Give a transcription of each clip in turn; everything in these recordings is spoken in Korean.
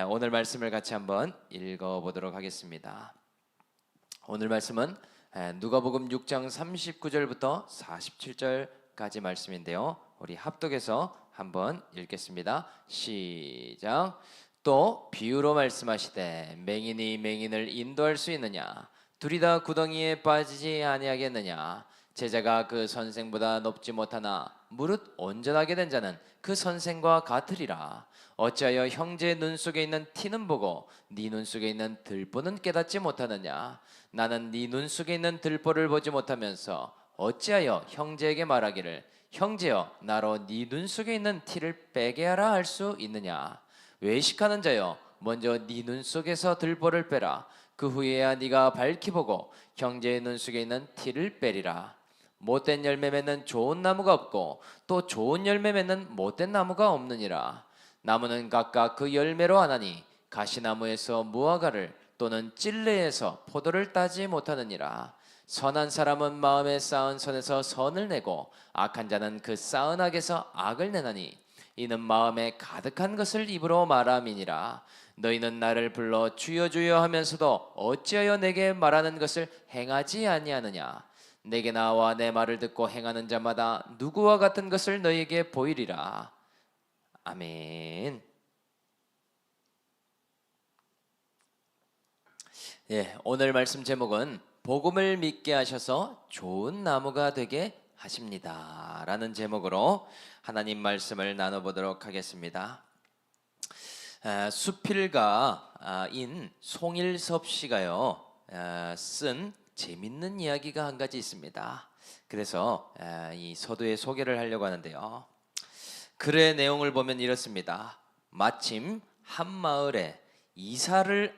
오늘 말씀을 같이 한번 읽어보도록 하겠습니다. 오늘 말씀은 누가복음 6장 39절부터 47절까지 말씀인데요. 우리 합독해서 한번 읽겠습니다. 시작. 또 비유로 말씀하시되 맹인이 맹인을 인도할 수 있느냐? 둘이 다 구덩이에 빠지지 아니하겠느냐? 제자가 그 선생보다 높지 못하나 무릇 온전하게 된 자는 그 선생과 같으리라. 어찌하여 형제의 눈 속에 있는 티는 보고 네 눈 속에 있는 들보는 깨닫지 못하느냐? 나는 네 눈 속에 있는 들보를 보지 못하면서 어찌하여 형제에게 말하기를 형제여 나로 네 눈 속에 있는 티를 빼게 하라 할 수 있느냐? 외식하는 자여 먼저 네 눈 속에서 들보를 빼라. 그 후에야 네가 밝히 보고 형제의 눈 속에 있는 티를 빼리라. 못된 열매 맺는 좋은 나무가 없고 또 좋은 열매 맺는 못된 나무가 없느니라. 나무는 각각 그 열매로 하나니 가시나무에서 무화과를 또는 찔레에서 포도를 따지 못하느니라. 선한 사람은 마음에 쌓은 선에서 선을 내고 악한 자는 그 쌓은 악에서 악을 내나니 이는 마음에 가득한 것을 입으로 말함이니라. 너희는 나를 불러 주여 주여 하면서도 어찌하여 내게 말하는 것을 행하지 아니하느냐? 내게 나와 내 말을 듣고 행하는 자마다 누구와 같은 것을 너희에게 보이리라. 아멘. 오늘 말씀 제목은 복음을 믿게 하셔서 좋은 나무가 되게 하십니다 라는 제목으로 하나님 말씀을 나눠보도록 하겠습니다. 수필가인 송일섭 씨가요 쓴 재밌는 이야기가 한 가지 있습니다. 그래서 이 서두에 소개를 하려고 하는데요. 글의 내용을 보면 이렇습니다. 마침 한 마을에 이사할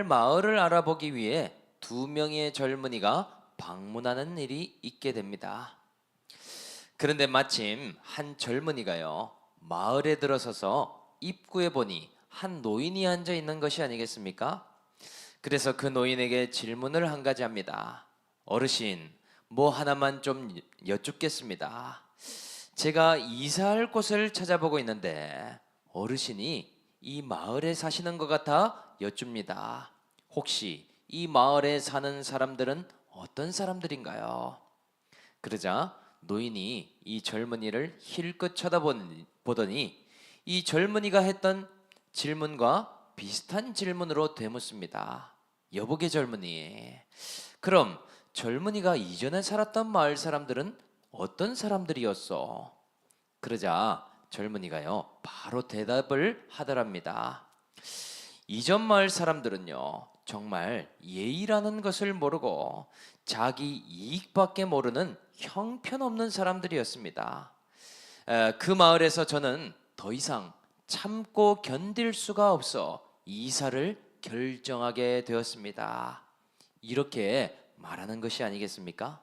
마을을 알아보기 위해 2명의 젊은이가 방문하는 일이 있게 됩니다. 그런데 마침 한 젊은이가요 마을에 들어서서 입구에 보니 한 노인이 앉아 있는 것이 아니겠습니까? 그래서 그 노인에게 질문을 한 가지 합니다. 어르신, 뭐 하나만 좀 여쭙겠습니다. 제가 이사할 곳을 찾아보고 있는데 어르신이 이 마을에 사시는 것 같아 여쭙니다. 혹시 이 마을에 사는 사람들은 어떤 사람들인가요? 그러자 노인이 이 젊은이를 힐끗 쳐다보더니 이 젊은이가 했던 질문과 비슷한 질문으로 되묻습니다. 여보게 젊은이, 그럼 젊은이가 이전에 살았던 마을 사람들은 어떤 사람들이었어? 그러자 젊은이가요 바로 대답을 하더랍니다. 이전 마을 사람들은요 정말 예의라는 것을 모르고 자기 이익밖에 모르는 형편없는 사람들이었습니다. 그 마을에서 저는 더 이상 참고 견딜 수가 없어 이사를 결정하게 되었습니다. 이렇게 말하는 것이 아니겠습니까?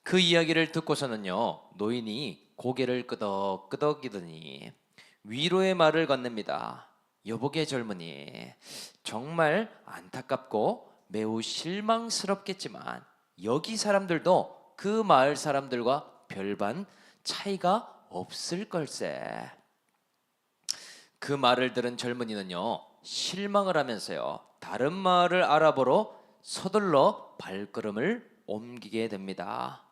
그 이야기를 듣고서는요 노인이 고개를 끄덕끄덕이더니 위로의 말을 건넵니다. 여보게 젊은이, 정말 안타깝고 매우 실망스럽겠지만 여기 사람들도 그 마을 사람들과 별반 차이가 없을 걸세. 그 말을 들은 젊은이는요 실망을 하면서요 다른 마을을 알아보러 서둘러 발걸음을 옮기게 됩니다.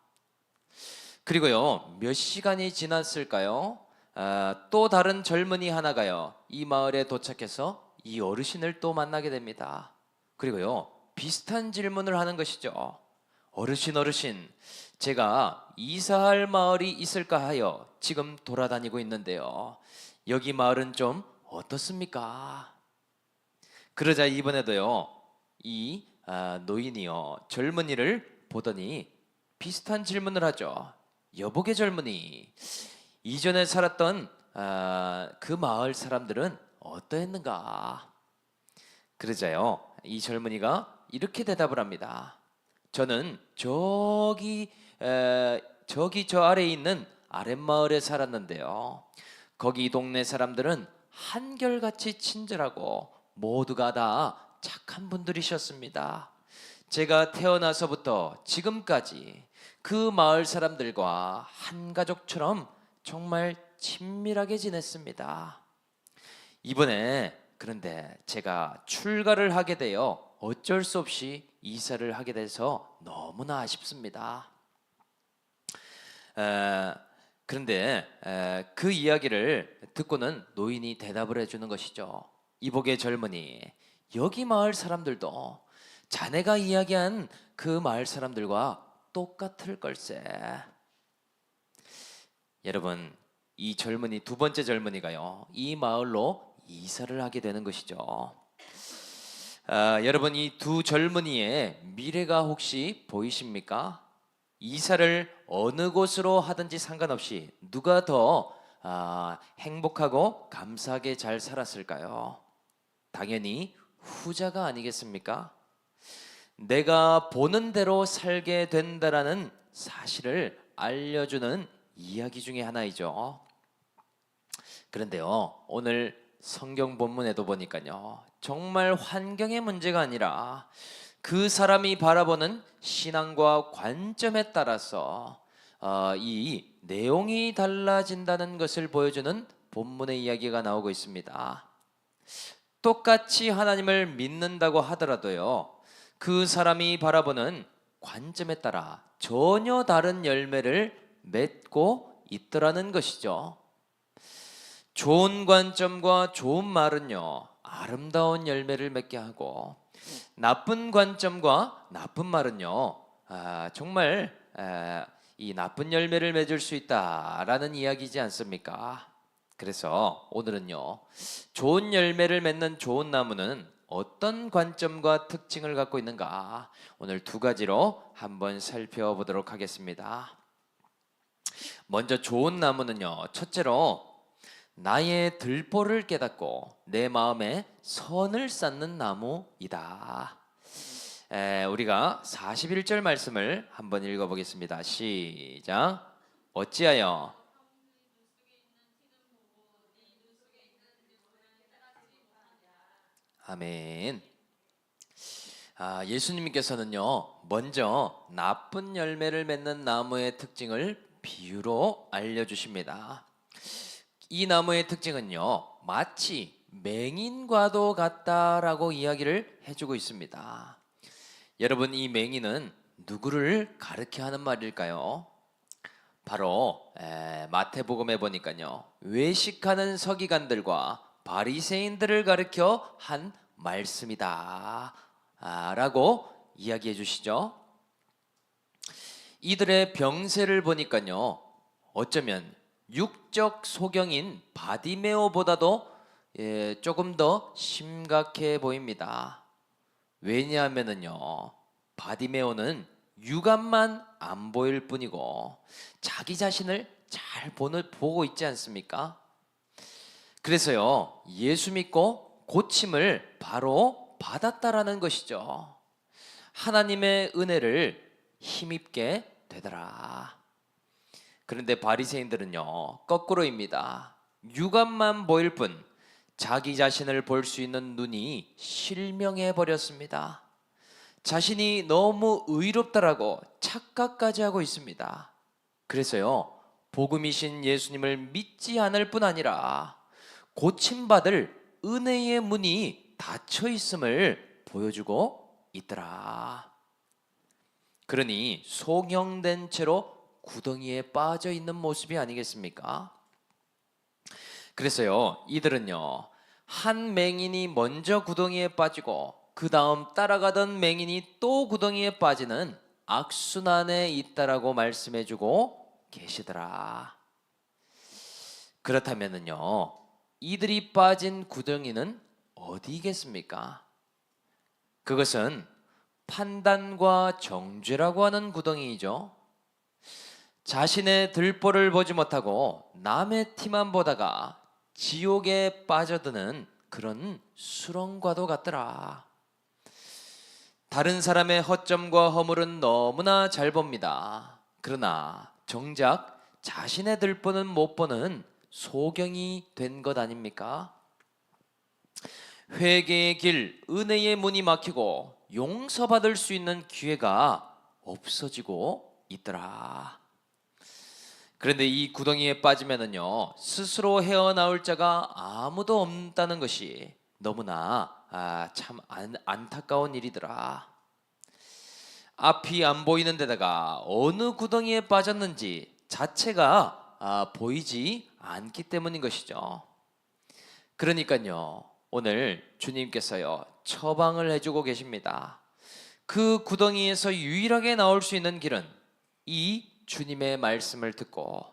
그리고요 몇 시간이 지났을까요? 또 다른 젊은이 하나가요 이 마을에 도착해서 이 어르신을 또 만나게 됩니다. 그리고요 비슷한 질문을 하는 것이죠. 어르신, 제가 이사할 마을이 있을까 하여 지금 돌아다니고 있는데요 여기 마을은 좀 어떻습니까? 그러자 이번에도요 이 노인이요 젊은이를 보더니 비슷한 질문을 하죠. 여보게 젊은이, 이전에 살았던 그 마을 사람들은 어떠했는가? 그러자요 이 젊은이가 이렇게 대답을 합니다. 저는 저기 저 아래에 있는 아랫마을에 살았는데요 거기 동네 사람들은 한결같이 친절하고 모두가 다 착한 분들이셨습니다. 제가 태어나서부터 지금까지 그 마을 사람들과 한 가족처럼 정말 친밀하게 지냈습니다. 이번에 그런데 제가 출가를 하게 되어 어쩔 수 없이 이사를 하게 돼서 너무나 아쉽습니다. 에, 그런데 그 이야기를 듣고는 노인이 대답을 해주는 것이죠. 이복의 젊은이, 여기 마을 사람들도 자네가 이야기한 그 마을 사람들과 똑같을 걸세. 여러분, 이 젊은이, 두 번째 젊은이가요, 이 마을로 이사를 하게 되는 것이죠. 여러분, 이 두 젊은이의 미래가 혹시 보이십니까? 이사를 어느 곳으로 하든지 상관없이 누가 더 행복하고 감사하게 잘 살았을까요? 당연히 후자가 아니겠습니까? 내가 보는 대로 살게 된다라는 사실을 알려주는 이야기 중에 하나이죠. 그런데요, 오늘 성경 본문에도 보니까요, 정말 환경의 문제가 아니라 그 사람이 바라보는 신앙과 관점에 따라서 이 내용이 달라진다는 것을 보여주는 본문의 이야기가 나오고 있습니다. 똑같이 하나님을 믿는다고 하더라도요, 그 사람이 바라보는 관점에 따라 전혀 다른 열매를 맺고 있더라는 것이죠. 좋은 관점과 좋은 말은요, 아름다운 열매를 맺게 하고, 나쁜 관점과 나쁜 말은요, 정말 이 나쁜 열매를 맺을 수 있다라는 이야기지 않습니까? 그래서 오늘은요, 좋은 열매를 맺는 좋은 나무는 어떤 관점과 특징을 갖고 있는가, 오늘 두 가지로 한번 살펴보도록 하겠습니다. 먼저 좋은 나무는요, 첫째로 나의 들보를 깨닫고 내 마음에 선을 쌓는 나무이다. 우리가 41절 말씀을 한번 읽어보겠습니다. 시작. 어찌하여 아멘. 예수님께서는요, 먼저 나쁜 열매를 맺는 나무의 특징을 비유로 알려주십니다. 이 나무의 특징은요, 마치 맹인과도 같다라고 이야기를 해주고 있습니다. 여러분, 이 맹인은 누구를 가르쳐 하는 말일까요? 바로 마태복음에 보니까요, 외식하는 서기관들과 바리새인들을 가르쳐 한 말씀이다 라고 이야기해 주시죠. 이들의 병세를 보니까요, 어쩌면 육적 소경인 바디메오보다도 조금 더 심각해 보입니다. 왜냐하면은요, 바디메오는 육안만 안 보일 뿐이고 자기 자신을 잘 보고 있지 않습니까? 그래서요, 예수 믿고 고침을 바로 받았다라는 것이죠. 하나님의 은혜를 힘입게 되더라. 그런데 바리새인들은요, 거꾸로입니다. 육안만 보일 뿐 자기 자신을 볼 수 있는 눈이 실명해 버렸습니다. 자신이 너무 의롭다라고 착각까지 하고 있습니다. 그래서요, 복음이신 예수님을 믿지 않을 뿐 아니라 고침받을 은혜의 문이 닫혀 있음을 보여주고 있더라. 그러니 소경된 채로 구덩이에 빠져 있는 모습이 아니겠습니까? 그래서요, 이들은요, 한 맹인이 먼저 구덩이에 빠지고 그 다음 따라가던 맹인이 또 구덩이에 빠지는 악순환에 있다라고 말씀해주고 계시더라. 그렇다면은요, 이들이 빠진 구덩이는 어디겠습니까? 그것은 판단과 정죄라고 하는 구덩이이죠. 자신의 들보를 보지 못하고 남의 티만 보다가 지옥에 빠져드는 그런 수렁과도 같더라. 다른 사람의 허점과 허물은 너무나 잘 봅니다. 그러나 정작 자신의 들보는 못 보는 소경이 된 것 아닙니까? 회개의 길, 은혜의 문이 막히고 용서받을 수 있는 기회가 없어지고 있더라. 그런데 이 구덩이에 빠지면은요, 스스로 헤어나올 자가 아무도 없다는 것이 너무나 참 안타까운 일이더라. 앞이 안 보이는 데다가 어느 구덩이에 빠졌는지 자체가 보이지 않기 때문인 것이죠. 그러니까요, 오늘 주님께서요, 처방을 해주고 계십니다. 그 구덩이에서 유일하게 나올 수 있는 길은 이 주님의 말씀을 듣고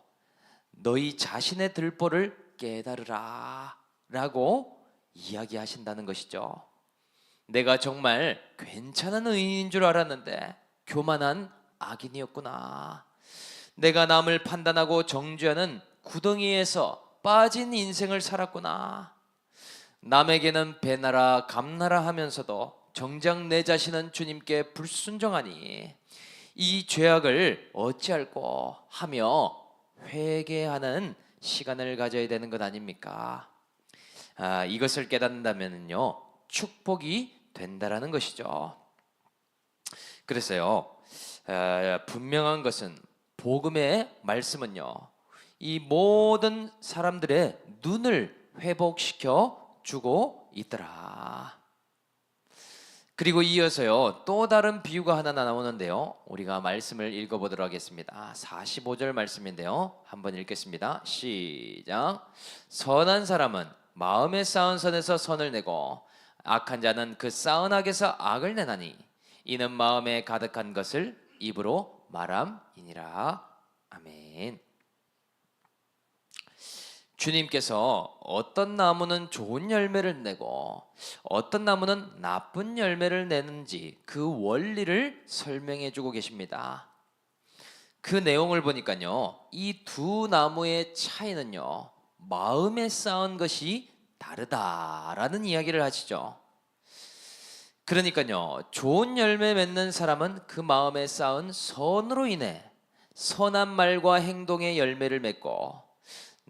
너희 자신의 들보를 깨달으라 라고 이야기하신다는 것이죠. 내가 정말 괜찮은 의인인 줄 알았는데 교만한 악인이었구나. 내가 남을 판단하고 정죄하는 구덩이에서 빠진 인생을 살았구나. 남에게는 배나라 감나라 하면서도 정작 내 자신은 주님께 불순종하니 이 죄악을 어찌할꼬 하며 회개하는 시간을 가져야 되는 것 아닙니까? 이것을 깨닫는다면요, 축복이 된다라는 것이죠. 그래서요, 분명한 것은 복음의 말씀은요, 이 모든 사람들의 눈을 회복시켜 주고 있더라. 그리고 이어서요, 또 다른 비유가 하나 나오는데요, 우리가 말씀을 읽어보도록 하겠습니다. 45절 말씀인데요, 한번 읽겠습니다. 시작. 선한 사람은 마음에 쌓은 선에서 선을 내고 악한 자는 그 쌓은 악에서 악을 내나니 이는 마음에 가득한 것을 입으로 말함이니라. 아멘. 주님께서 어떤 나무는 좋은 열매를 내고 어떤 나무는 나쁜 열매를 내는지 그 원리를 설명해 주고 계십니다. 그 내용을 보니까요, 이 두 나무의 차이는요, 마음에 쌓은 것이 다르다라는 이야기를 하시죠. 그러니까요, 좋은 열매 맺는 사람은 그 마음에 쌓은 선으로 인해 선한 말과 행동의 열매를 맺고,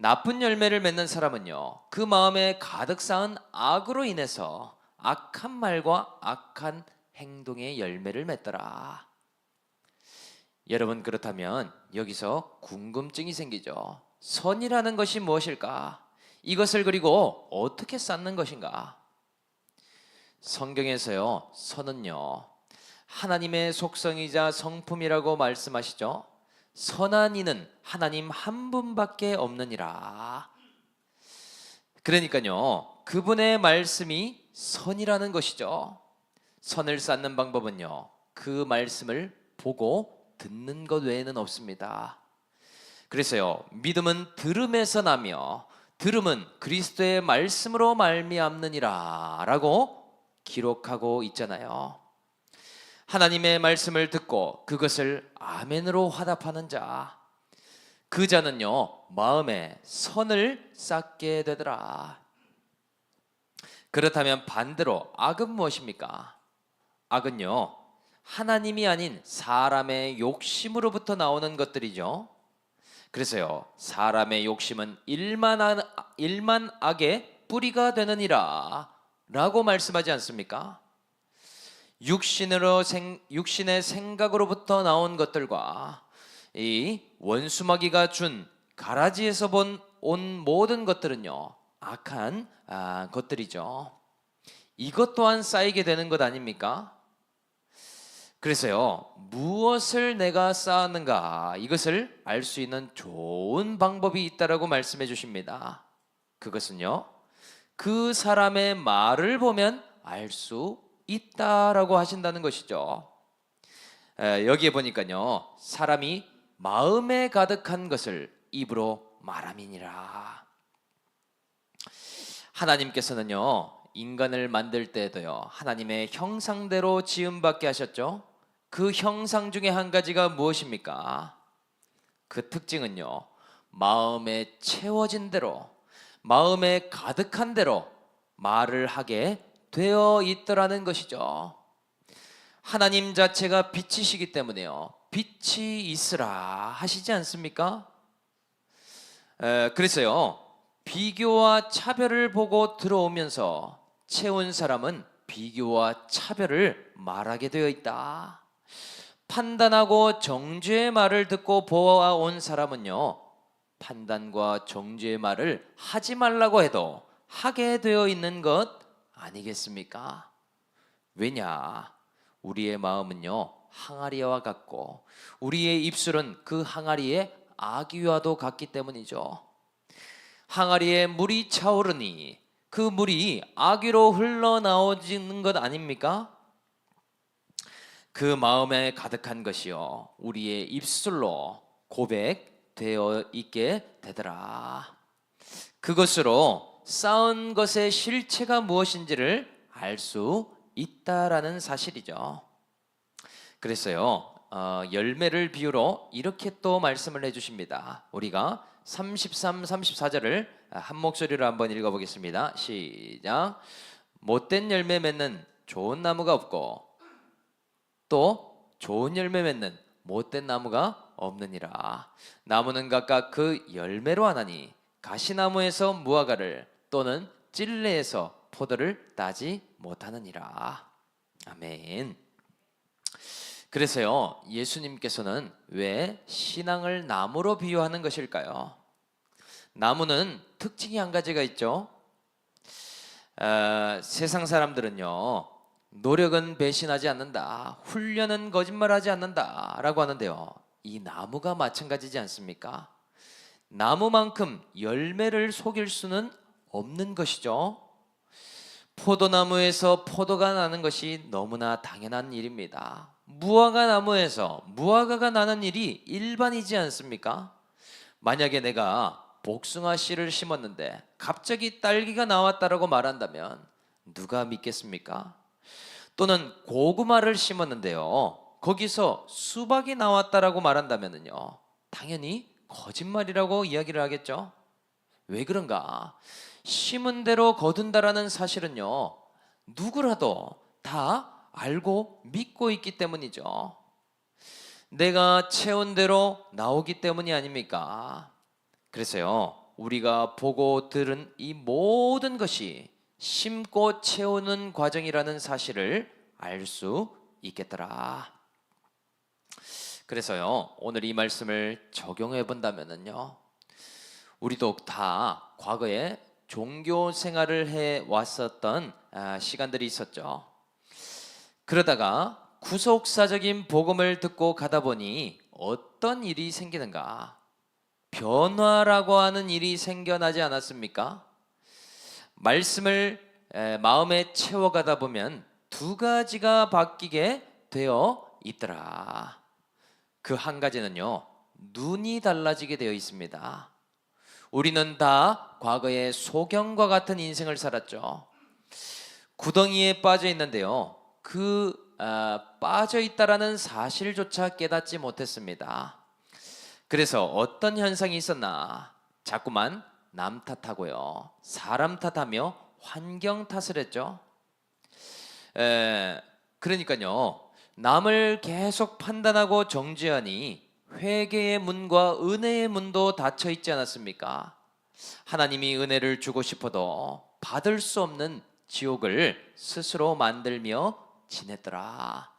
나쁜 열매를 맺는 사람은요, 그 마음에 가득 쌓은 악으로 인해서 악한 말과 악한 행동의 열매를 맺더라. 여러분, 그렇다면 여기서 궁금증이 생기죠. 선이라는 것이 무엇일까? 이것을 그리고 어떻게 쌓는 것인가? 성경에서요, 선은요, 하나님의 속성이자 성품이라고 말씀하시죠. 선한 이는 하나님 한 분밖에 없느니라. 그러니까요, 그분의 말씀이 선이라는 것이죠. 선을 쌓는 방법은요, 그 말씀을 보고 듣는 것 외에는 없습니다. 그래서요, 믿음은 들음에서 나며 들음은 그리스도의 말씀으로 말미암느니라 라고 기록하고 있잖아요. 하나님의 말씀을 듣고 그것을 아멘으로 화답하는 자, 그 자는요, 마음에 선을 쌓게 되더라. 그렇다면 반대로 악은 무엇입니까? 악은요, 하나님이 아닌 사람의 욕심으로부터 나오는 것들이죠. 그래서요, 사람의 욕심은 일만 악의 뿌리가 되느니라 라고 말씀하지 않습니까? 육신의 생각으로부터 나온 것들과 이 원수마귀가 준 가라지에서 온 모든 것들은요, 악한 것들이죠. 이것 또한 쌓이게 되는 것 아닙니까? 그래서요, 무엇을 내가 쌓았는가, 이것을 알 수 있는 좋은 방법이 있다라고 말씀해 주십니다. 그것은요, 그 사람의 말을 보면 알 수 있다라고 하신다는 것이죠. 여기에 보니까요, 사람이 마음에 가득한 것을 입으로 말함이니라. 하나님께서는요, 인간을 만들 때에도요, 하나님의 형상대로 지음받게 하셨죠. 그 형상 중에 한 가지가 무엇입니까? 그 특징은요, 마음에 채워진 대로, 마음에 가득한 대로 말을 하게 되어 있더라는 것이죠. 하나님 자체가 빛이시기 때문에요, 빛이 있으라 하시지 않습니까? 그래서요, 비교와 차별을 보고 들어오면서 채운 사람은 비교와 차별을 말하게 되어 있다. 판단하고 정죄의 말을 듣고 보아온 사람은요, 판단과 정죄의 말을 하지 말라고 해도 하게 되어 있는 것 아니겠습니까? 왜냐? 우리의 마음은요, 항아리와 같고 우리의 입술은 그 항아리의 아기와도 같기 때문이죠. 항아리에 물이 차오르니 그 물이 아귀로 흘러나오지는 것 아닙니까? 그 마음에 가득한 것이요 우리의 입술로 고백되어 있게 되더라. 그것으로 쌓은 것의 실체가 무엇인지를 알 수 있다라는 사실이죠. 그래서요 열매를 비유로 이렇게 또 말씀을 해주십니다. 우리가 33, 34절을 한 목소리로 한번 읽어보겠습니다. 시작. 못된 열매 맺는 좋은 나무가 없고 또 좋은 열매 맺는 못된 나무가 없느니라. 나무는 각각 그 열매로 하나니 가시나무에서 무화과를 또는 찔레에서 포도를 따지 못하느니라. 아멘. 그래서요 예수님께서는 왜 신앙을 나무로 비유하는 것일까요? 나무는 특징이 한 가지가 있죠. 세상 사람들은요 노력은 배신하지 않는다, 훈련은 거짓말하지 않는다 라고 하는데요, 이 나무가 마찬가지지 않습니까? 나무만큼 열매를 속일 수는 없는 것이죠. 포도나무에서 포도가 나는 것이 너무나 당연한 일입니다. 무화과 나무에서 무화과가 나는 일이 일반이지 않습니까? 만약에 내가 복숭아 씨를 심었는데 갑자기 딸기가 나왔다라고 말한다면 누가 믿겠습니까? 또는 고구마를 심었는데요 거기서 수박이 나왔다라고 말한다면요 당연히 거짓말이라고 이야기를 하겠죠. 왜 그런가? 심은 대로 거둔다라는 사실은요 누구라도 다 알고 믿고 있기 때문이죠. 내가 채운 대로 나오기 때문이 아닙니까? 그래서요 우리가 보고 들은 이 모든 것이 심고 채우는 과정이라는 사실을 알 수 있겠더라. 그래서요 오늘 이 말씀을 적용해 본다면요 우리도 다 과거에 종교 생활을 해 왔었던 시간들이 있었죠. 그러다가 구속사적인 복음을 듣고 가다 보니 어떤 일이 생기는가? 변화라고 하는 일이 생겨나지 않았습니까? 말씀을 마음에 채워가다 보면 두 가지가 바뀌게 되어 있더라. 그 한 가지는요 눈이 달라지게 되어 있습니다. 우리는 다 과거에 소경과 같은 인생을 살았죠. 구덩이에 빠져 있는데요 빠져 있다라는 사실조차 깨닫지 못했습니다. 그래서 어떤 현상이 있었나? 자꾸만 남 탓하고요 사람 탓하며 환경 탓을 했죠. 그러니까요 남을 계속 판단하고 정죄하니 회개의 문과 은혜의 문도 닫혀 있지 않았습니까? 하나님이 은혜를 주고 싶어도 받을 수 없는 지옥을 스스로 만들며 지냈더라.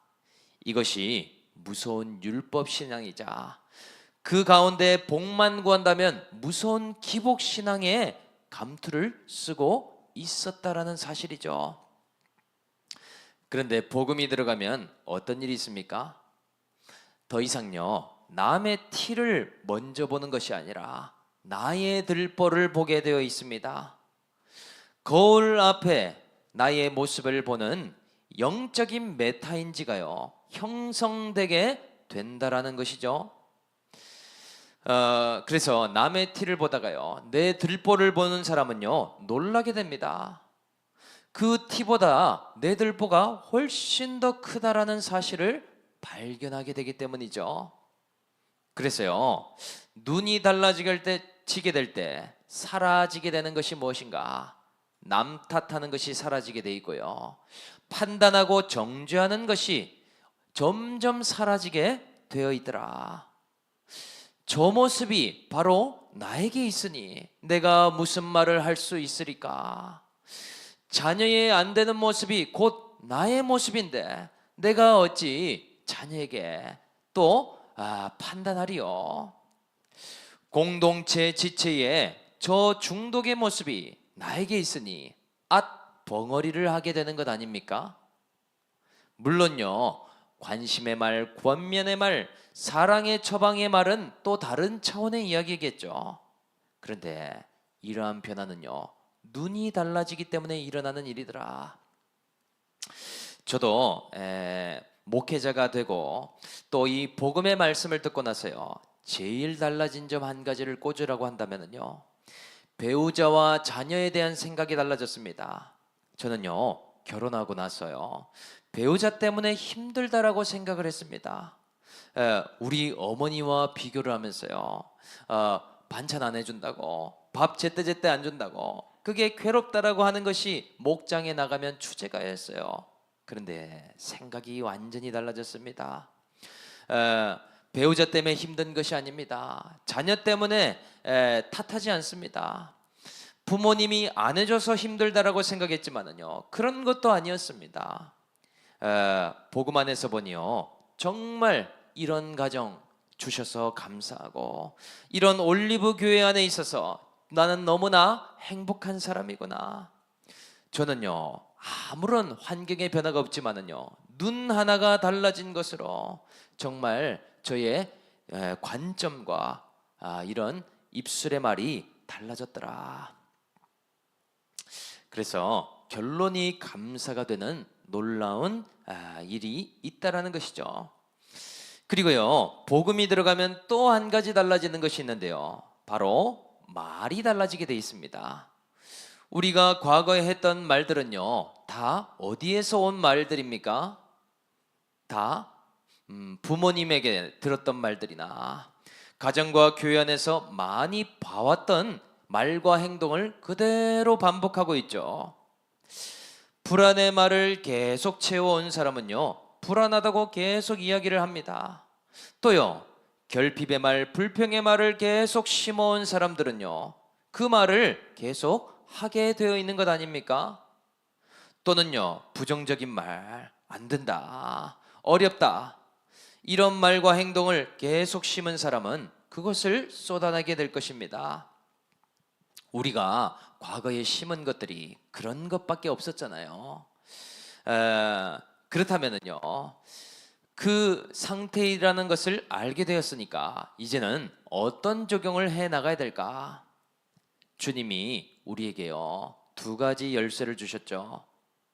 이것이 무서운 율법 신앙이자 그 가운데 복만 구한다면 무서운 기복 신앙의 감투를 쓰고 있었다라는 사실이죠. 그런데 복음이 들어가면 어떤 일이 있습니까? 더 이상요 남의 티를 먼저 보는 것이 아니라 나의 들보를 보게 되어 있습니다. 거울 앞에 나의 모습을 보는 영적인 메타인지가요 형성되게 된다라는 것이죠. 그래서 남의 티를 보다가요 내 들보를 보는 사람은요 놀라게 됩니다. 그 티보다 내 들보가 훨씬 더 크다라는 사실을 발견하게 되기 때문이죠. 그래서요 눈이 달라지게 될 때 사라지게 되는 것이 무엇인가? 남 탓하는 것이 사라지게 돼 있고요 판단하고 정죄하는 것이 점점 사라지게 되어 있더라. 저 모습이 바로 나에게 있으니 내가 무슨 말을 할 수 있으리까? 자녀의 안 되는 모습이 곧 나의 모습인데 내가 어찌 자녀에게 또 판단하리요? 공동체 지체에 저 중독의 모습이 나에게 있으니 벙어리를 하게 되는 것 아닙니까? 물론요, 관심의 말, 권면의 말, 사랑의 처방의 말은 또 다른 차원의 이야기겠죠. 그런데 이러한 변화는요, 눈이 달라지기 때문에 일어나는 일이더라. 저도 목회자가 되고 또 이 복음의 말씀을 듣고 나서요, 제일 달라진 점 한 가지를 꽂으라고 한다면요, 배우자와 자녀에 대한 생각이 달라졌습니다. 저는요, 결혼하고 나서요, 배우자 때문에 힘들다라고 생각을 했습니다. 우리 어머니와 비교를 하면서요, 반찬 안 해준다고, 밥 제때제때 안 준다고, 그게 괴롭다라고 하는 것이 목장에 나가면 주제가였어요. 그런데 생각이 완전히 달라졌습니다. 배우자 때문에 힘든 것이 아닙니다. 자녀 때문에 탓하지 않습니다. 부모님이 안 해줘서 힘들다라고 생각했지만은요, 그런 것도 아니었습니다. 복음 안에서 보니요, 정말 이런 가정 주셔서 감사하고, 이런 올리브 교회 안에 있어서 나는 너무나 행복한 사람이구나. 저는요, 아무런 환경의 변화가 없지만은요, 눈 하나가 달라진 것으로 정말 저의 관점과 이런 입술의 말이 달라졌더라. 그래서 결론이 감사가 되는 놀라운 일이 있다라는 것이죠. 그리고요, 복음이 들어가면 또 한 가지 달라지는 것이 있는데요, 바로 말이 달라지게 돼 있습니다. 우리가 과거에 했던 말들은요, 다 어디에서 온 말들입니까? 다 부모님에게 들었던 말들이나 가정과 교회 안에서 많이 봐왔던 말과 행동을 그대로 반복하고 있죠. 불안의 말을 계속 채워온 사람은요, 불안하다고 계속 이야기를 합니다. 또요, 결핍의 말, 불평의 말을 계속 심어온 사람들은요, 그 말을 계속 하게 되어 있는 것 아닙니까? 또는요, 부정적인 말, 안 된다, 어렵다, 이런 말과 행동을 계속 심은 사람은 그것을 쏟아내게 될 것입니다. 우리가 과거에 심은 것들이 그런 것밖에 없었잖아요. 그렇다면은요, 그 상태라는 것을 알게 되었으니까 이제는 어떤 적용을 해 나가야 될까? 주님이 우리에게요, 두 가지 열쇠를 주셨죠.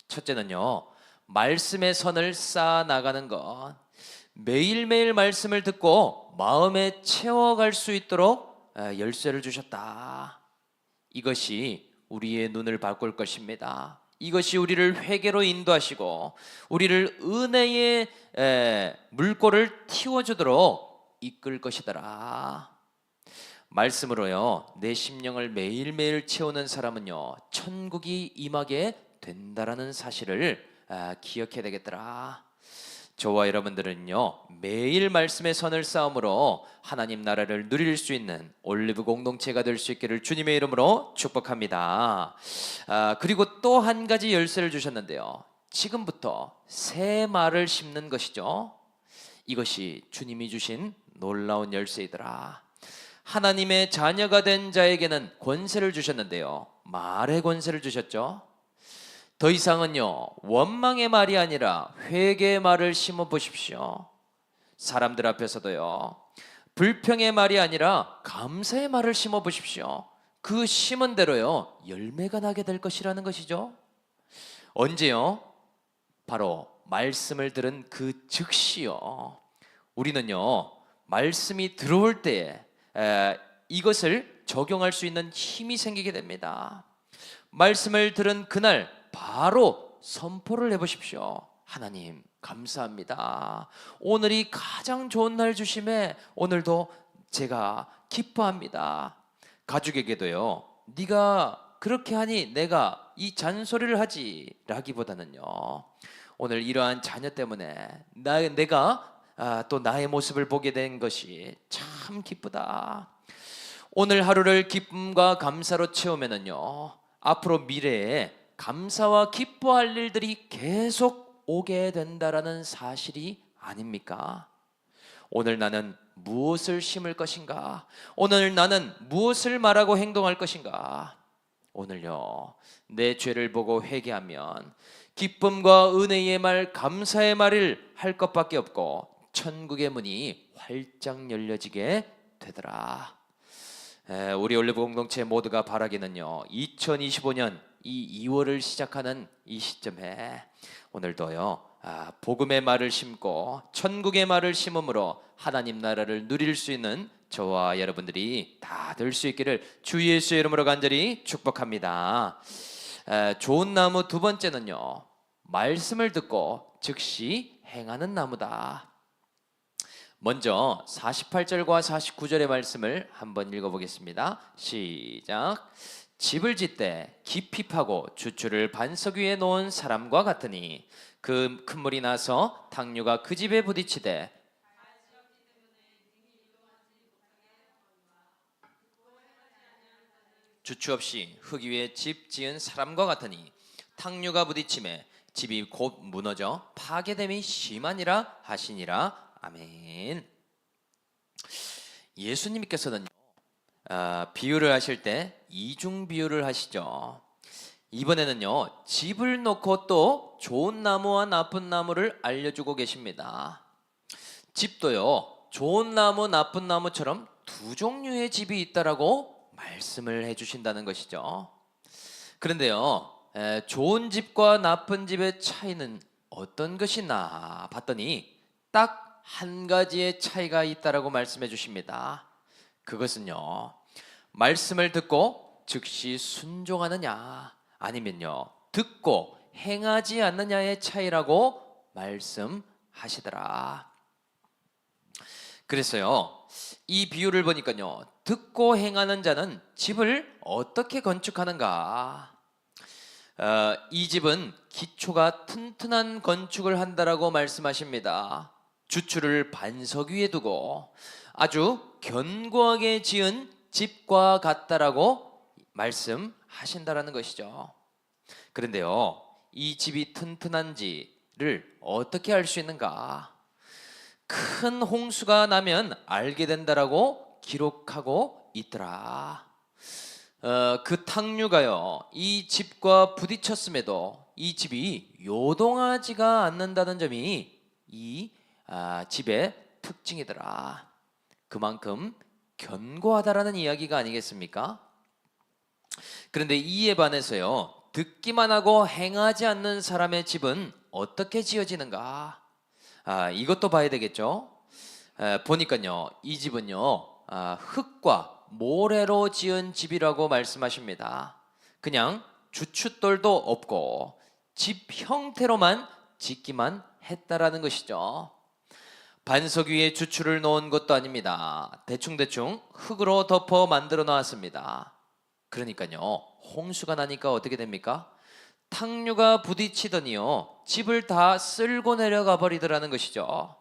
첫째는요, 말씀의 선을 쌓아 나가는 것. 매일매일 말씀을 듣고 마음에 채워갈 수 있도록 열쇠를 주셨다. 이것이 우리의 눈을 바꿀 것입니다. 이것이 우리를 회개로 인도하시고 우리를 은혜의 물꼬를 틔워주도록 이끌 것이더라. 말씀으로요, 내 심령을 매일매일 채우는 사람은요, 천국이 임하게 된다라는 사실을 기억해야 되겠더라. 저와 여러분들은요, 매일 말씀의 선을 쌓음으로 하나님 나라를 누릴 수 있는 올리브 공동체가 될 수 있기를 주님의 이름으로 축복합니다. 그리고 또 한 가지 열쇠를 주셨는데요, 지금부터 새 말을 심는 것이죠. 이것이 주님이 주신 놀라운 열쇠이더라. 하나님의 자녀가 된 자에게는 권세를 주셨는데요, 말의 권세를 주셨죠. 더 이상은요, 원망의 말이 아니라 회개의 말을 심어 보십시오. 사람들 앞에서도요, 불평의 말이 아니라 감사의 말을 심어 보십시오. 그 심은 대로요, 열매가 나게 될 것이라는 것이죠. 언제요? 바로 말씀을 들은 그 즉시요. 우리는요, 말씀이 들어올 때에 이것을 적용할 수 있는 힘이 생기게 됩니다. 말씀을 들은 그날 바로 선포를 해보십시오. 하나님 감사합니다. 오늘이 가장 좋은 날 주심에 오늘도 제가 기뻐합니다. 가족에게도요, 네가 그렇게 하니 내가 이 잔소리를 하지 라기보다는요, 오늘 이러한 자녀 때문에 내가 또 나의 모습을 보게 된 것이 참 기쁘다. 오늘 하루를 기쁨과 감사로 채우면은요, 앞으로 미래에 감사와 기뻐할 일들이 계속 오게 된다라는 사실이 아닙니까? 오늘 나는 무엇을 심을 것인가? 오늘 나는 무엇을 말하고 행동할 것인가? 오늘요, 내 죄를 보고 회개하면 기쁨과 은혜의 말, 감사의 말을 할 것밖에 없고 천국의 문이 활짝 열려지게 되더라. 우리 올리브 공동체 모두가 바라기는요, 2025년 이 2월을 시작하는 이 시점에 오늘도요, 복음의 말을 심고 천국의 말을 심음으로 하나님 나라를 누릴 수 있는 저와 여러분들이 다 될 수 있기를 주 예수의 이름으로 간절히 축복합니다. 좋은 나무 두 번째는요, 말씀을 듣고 즉시 행하는 나무다. 먼저 48절과 49절의 말씀을 한번 읽어보겠습니다. 시작. 집을 짓되 깊이 파고 주추를 반석 위에 놓은 사람과 같으니 그 큰 물이 나서 탕류가 그 집에 부딪히되 주추 없이 흙 위에 집 지은 사람과 같으니 탕류가 부딪힘에 집이 곧 무너져 파괴됨이 심하니라 하시니라. 아멘. 예수님께서는 비유를 하실 때 이중 비유를 하시죠. 이번에는요, 집을 놓고 또 좋은 나무와 나쁜 나무를 알려주고 계십니다. 집도요, 좋은 나무, 나쁜 나무처럼 두 종류의 집이 있다라고 말씀을 해주신다는 것이죠. 그런데요, 좋은 집과 나쁜 집의 차이는 어떤 것이나 봤더니 딱 한 가지의 차이가 있다라고 말씀해 주십니다. 그것은요, 말씀을 듣고 즉시 순종하느냐, 아니면요, 듣고 행하지 않느냐의 차이라고 말씀하시더라. 그래서요, 이 비유를 보니까요, 듣고 행하는 자는 집을 어떻게 건축하는가? 이 집은 기초가 튼튼한 건축을 한다라고 말씀하십니다. 주추를 반석 위에 두고 아주 견고하게 지은 집과 같다라고 말씀하신다라는 것이죠. 그런데요, 이 집이 튼튼한지를 어떻게 알 수 있는가? 큰 홍수가 나면 알게 된다라고 기록하고 있더라. 그 탕류가요, 이 집과 부딪혔음에도 이 집이 요동하지가 않는다는 점이 이 집의 특징이더라. 그만큼 견고하다라는 이야기가 아니겠습니까? 그런데 이에 반해서요, 듣기만 하고 행하지 않는 사람의 집은 어떻게 지어지는가? 이것도 봐야 되겠죠. 보니까요, 이 집은요, 흙과 모래로 지은 집이라고 말씀하십니다. 그냥 주춧돌도 없고 집 형태로만 짓기만 했다라는 것이죠. 반석 위에 주추를 놓은 것도 아닙니다. 대충대충 흙으로 덮어 만들어 놨습니다. 그러니까요, 홍수가 나니까 어떻게 됩니까? 탕류가 부딪히더니요, 집을 다 쓸고 내려가 버리더라는 것이죠.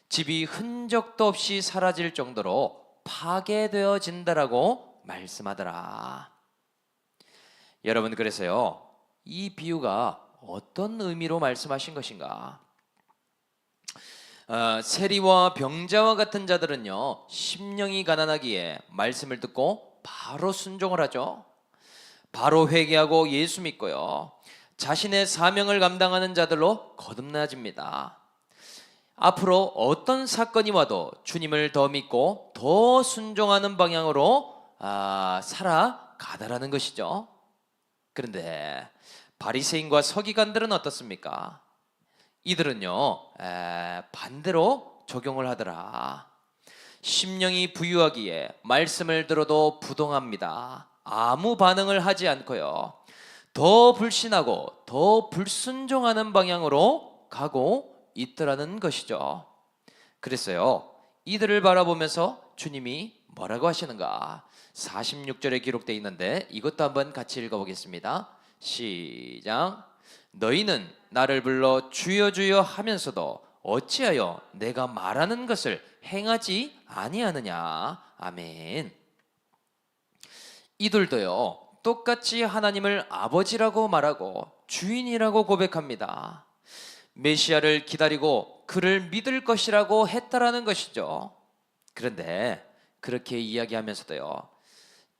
집이 흔적도 없이 사라질 정도로 파괴되어진다라고 말씀하더라. 여러분, 그래서요, 이 비유가 어떤 의미로 말씀하신 것인가? 세리와 병자와 같은 자들은요, 심령이 가난하기에 말씀을 듣고 바로 순종을 하죠. 바로 회개하고 예수 믿고요, 자신의 사명을 감당하는 자들로 거듭나집니다. 앞으로 어떤 사건이 와도 주님을 더 믿고 더 순종하는 방향으로 살아가다라는 것이죠. 그런데 바리새인과 서기관들은 어떻습니까? 이들은요, 반대로 적용을 하더라. 심령이 부유하기에 말씀을 들어도 부동합니다. 아무 반응을 하지 않고요, 더 불신하고 더 불순종하는 방향으로 가고 있더라는 것이죠. 그래서요, 이들을 바라보면서 주님이 뭐라고 하시는가? 46절에 기록되어 있는데 이것도 한번 같이 읽어보겠습니다. 시작. 너희는 나를 불러 주여 주여 하면서도 어찌하여 내가 말하는 것을 행하지 아니하느냐. 아멘. 이들도요, 똑같이 하나님을 아버지라고 말하고 주인이라고 고백합니다. 메시아를 기다리고 그를 믿을 것이라고 했다라는 것이죠. 그런데 그렇게 이야기하면서도요,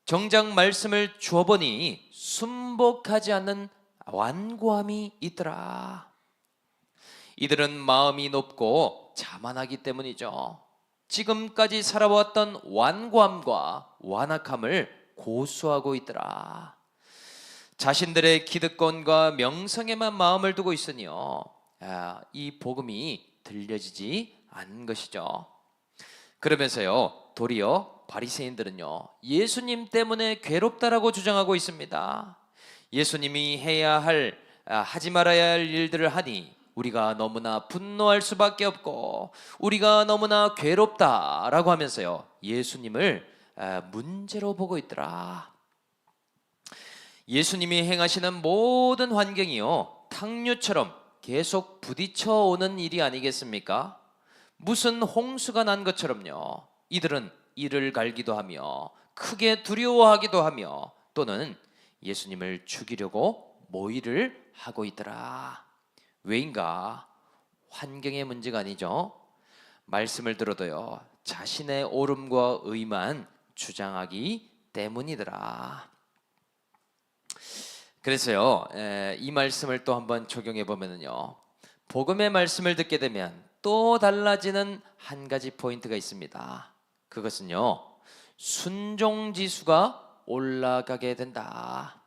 정작 말씀을 주어보니 순복하지 않는 완고함이 있더라. 이들은 마음이 높고 자만하기 때문이죠. 지금까지 살아왔던 완고함과 완악함을 고수하고 있더라. 자신들의 기득권과 명성에만 마음을 두고 있으니요, 이 복음이 들려지지 않는 것이죠. 그러면서요, 도리어 바리새인들은요, 예수님 때문에 괴롭다라고 주장하고 있습니다. 예수님이 해야 할, 하지 말아야 할 일들을 하니 우리가 너무나 분노할 수밖에 없고 우리가 너무나 괴롭다라고 하면서요, 예수님을 문제로 보고 있더라. 예수님이 행하시는 모든 환경이요, 탕류처럼 계속 부딪혀 오는 일이 아니겠습니까? 무슨 홍수가 난 것처럼요, 이들은 이를 갈기도 하며 크게 두려워하기도 하며 또는 예수님을 죽이려고 모의를 하고 있더라. 왜인가? 환경의 문제가 아니죠. 말씀을 들어도요, 자신의 옳음과 의만 주장하기 때문이더라. 그래서요, 이 말씀을 또 한번 적용해 보면요, 복음의 말씀을 듣게 되면 또 달라지는 한 가지 포인트가 있습니다. 그것은요, 순종 지수가 올라가게 된다.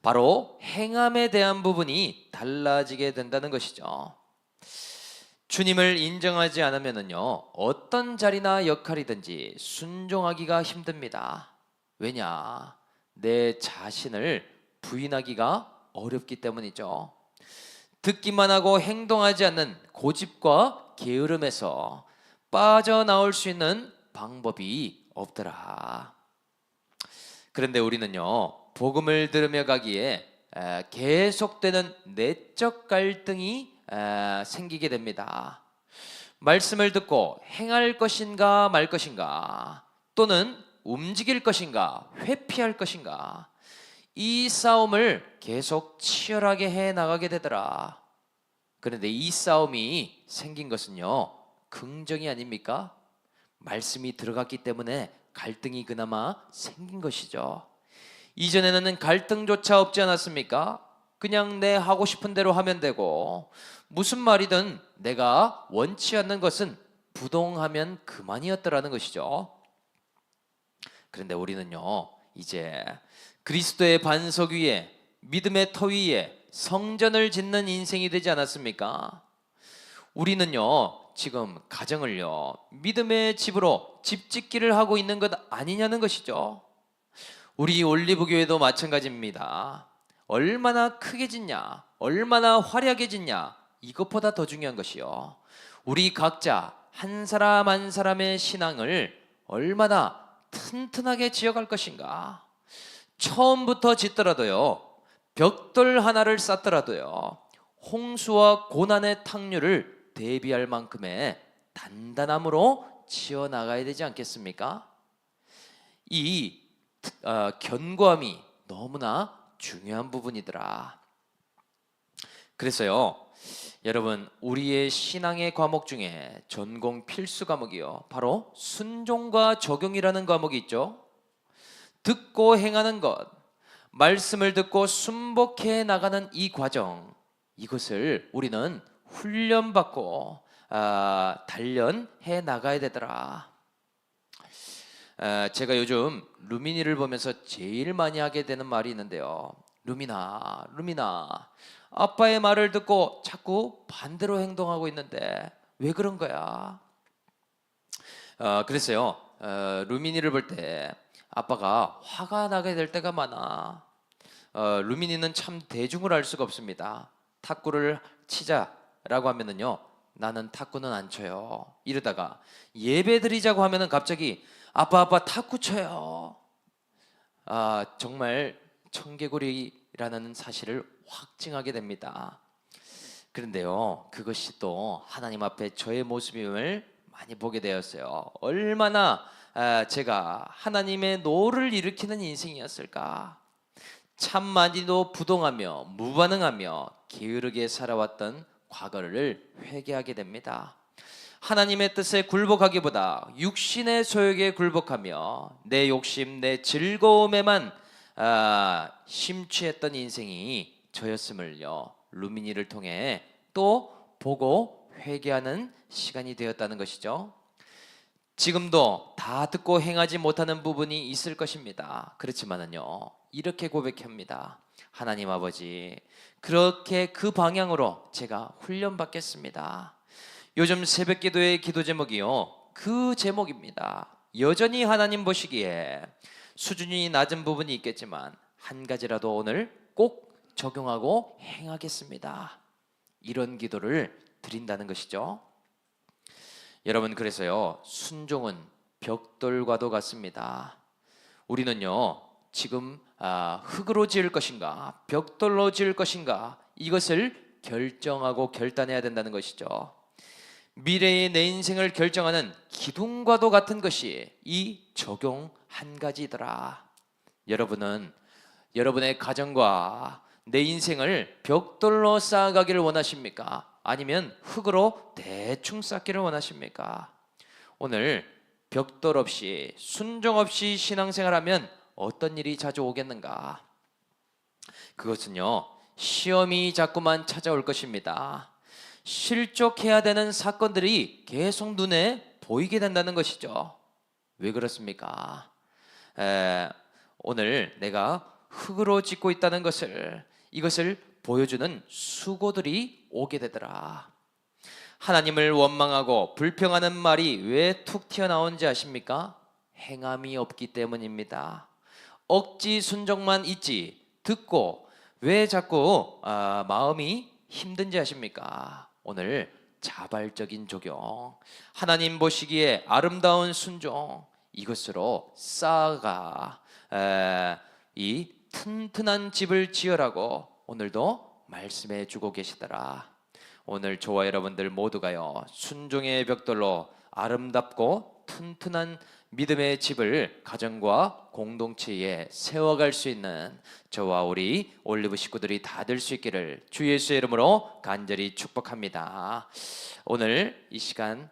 바로 행함에 대한 부분이 달라지게 된다는 것이죠. 주님을 인정하지 않으면요, 어떤 자리나 역할이든지 순종하기가 힘듭니다. 왜냐? 내 자신을 부인하기가 어렵기 때문이죠. 듣기만 하고 행동하지 않는 고집과 게으름에서 빠져나올 수 있는 방법이 없더라. 그런데 우리는요, 복음을 들으며 가기에 계속되는 내적 갈등이 생기게 됩니다. 말씀을 듣고 행할 것인가 말 것인가, 또는 움직일 것인가 회피할 것인가, 이 싸움을 계속 치열하게 해 나가게 되더라. 그런데 이 싸움이 생긴 것은요, 긍정이 아닙니까? 말씀이 들어갔기 때문에 갈등이 그나마 생긴 것이죠. 이전에는 갈등조차 없지 않았습니까? 그냥 내 하고 싶은 대로 하면 되고, 무슨 말이든 내가 원치 않는 것은 부동하면 그만이었더라는 것이죠. 그런데 우리는요, 이제 그리스도의 반석 위에, 믿음의 터 위에 성전을 짓는 인생이 되지 않았습니까? 우리는요, 지금 가정을요, 믿음의 집으로 집 짓기를 하고 있는 것 아니냐는 것이죠. 우리 올리브교회도 마찬가지입니다. 얼마나 크게 짓냐, 얼마나 화려하게 짓냐, 이것보다 더 중요한 것이요, 우리 각자 한 사람 한 사람의 신앙을 얼마나 튼튼하게 지어갈 것인가. 처음부터 짓더라도요, 벽돌 하나를 쌓더라도요, 홍수와 고난의 탕류를 대비할 만큼의 단단함으로 지어나가야 되지 않겠습니까? 이 견고함이 너무나 중요한 부분이더라. 그래서요, 여러분, 우리의 신앙의 과목 중에 전공 필수 과목이요, 바로 순종과 적용이라는 과목이 있죠. 듣고 행하는 것, 말씀을 듣고 순복해 나가는 이 과정, 이것을 우리는 훈련받고 단련해 나가야 되더라. 제가 요즘 루미니를 보면서 제일 많이 하게 되는 말이 있는데요, 루미나, 루미나, 아빠의 말을 듣고 자꾸 반대로 행동하고 있는데 왜 그런 거야? 그래서요, 루미니를 볼 때 아빠가 화가 나게 될 때가 많아. 루미니는 참 대중을 알 수가 없습니다. 탁구를 치자라고 하면은요, 나는 탁구는 안 쳐요. 이러다가 예배 드리자고 하면은 갑자기 아빠 탁구 쳐요. 정말 청개구리라는 사실을 확증하게 됩니다. 그런데요, 그것이 또 하나님 앞에 저의 모습임을 많이 보게 되었어요. 얼마나 제가 하나님의 노를 일으키는 인생이었을까. 참 많이도 부동하며 무반응하며 게으르게 살아왔던 과거를 회개하게 됩니다. 하나님의 뜻에 굴복하기보다 육신의 소욕에 굴복하며 내 욕심, 내 즐거움에만 심취했던 인생이 저였음을요, 루미니를 통해 또 보고 회개하는 시간이 되었다는 것이죠. 지금도 다 듣고 행하지 못하는 부분이 있을 것입니다. 그렇지만은요, 이렇게 고백합니다. 하나님 아버지, 그렇게 그 방향으로 제가 훈련받겠습니다. 요즘 새벽 기도의 기도 제목이요, 그 제목입니다. 여전히 하나님 보시기에 수준이 낮은 부분이 있겠지만 한 가지라도 오늘 꼭 적용하고 행하겠습니다. 이런 기도를 드린다는 것이죠. 여러분, 그래서요, 순종은 벽돌과도 같습니다. 우리는요, 지금 흙으로 지을 것인가 벽돌로 지을 것인가, 이것을 결정하고 결단해야 된다는 것이죠. 미래의 내 인생을 결정하는 기둥과도 같은 것이 이 적용 한 가지더라. 여러분은 여러분의 가정과 내 인생을 벽돌로 쌓아가기를 원하십니까? 아니면 흙으로 대충 쌓기를 원하십니까? 오늘 벽돌 없이 순종 없이 신앙생활하면 어떤 일이 자주 오겠는가? 그것은요, 시험이 자꾸만 찾아올 것입니다. 실족해야 되는 사건들이 계속 눈에 보이게 된다는 것이죠. 왜 그렇습니까? 오늘 내가 흙으로 짓고 있다는 것을, 이것을 보여주는 수고들이 오게 되더라. 하나님을 원망하고 불평하는 말이 왜 툭 튀어나오는지 아십니까? 행함이 없기 때문입니다. 억지 순종만 있지 듣고 왜 자꾸 마음이 힘든지 아십니까? 오늘 자발적인 적용, 하나님 보시기에 아름다운 순종, 이것으로 쌓아가 이 튼튼한 집을 지으라고 오늘도 말씀해 주고 계시더라. 오늘 저와 여러분들 모두가요, 순종의 벽돌로 아름답고 튼튼한 믿음의 집을 가정과 공동체에 세워갈 수 있는 저와 우리 올리브 식구들이 다 될 수 있기를 주 예수의 이름으로 간절히 축복합니다. 오늘 이 시간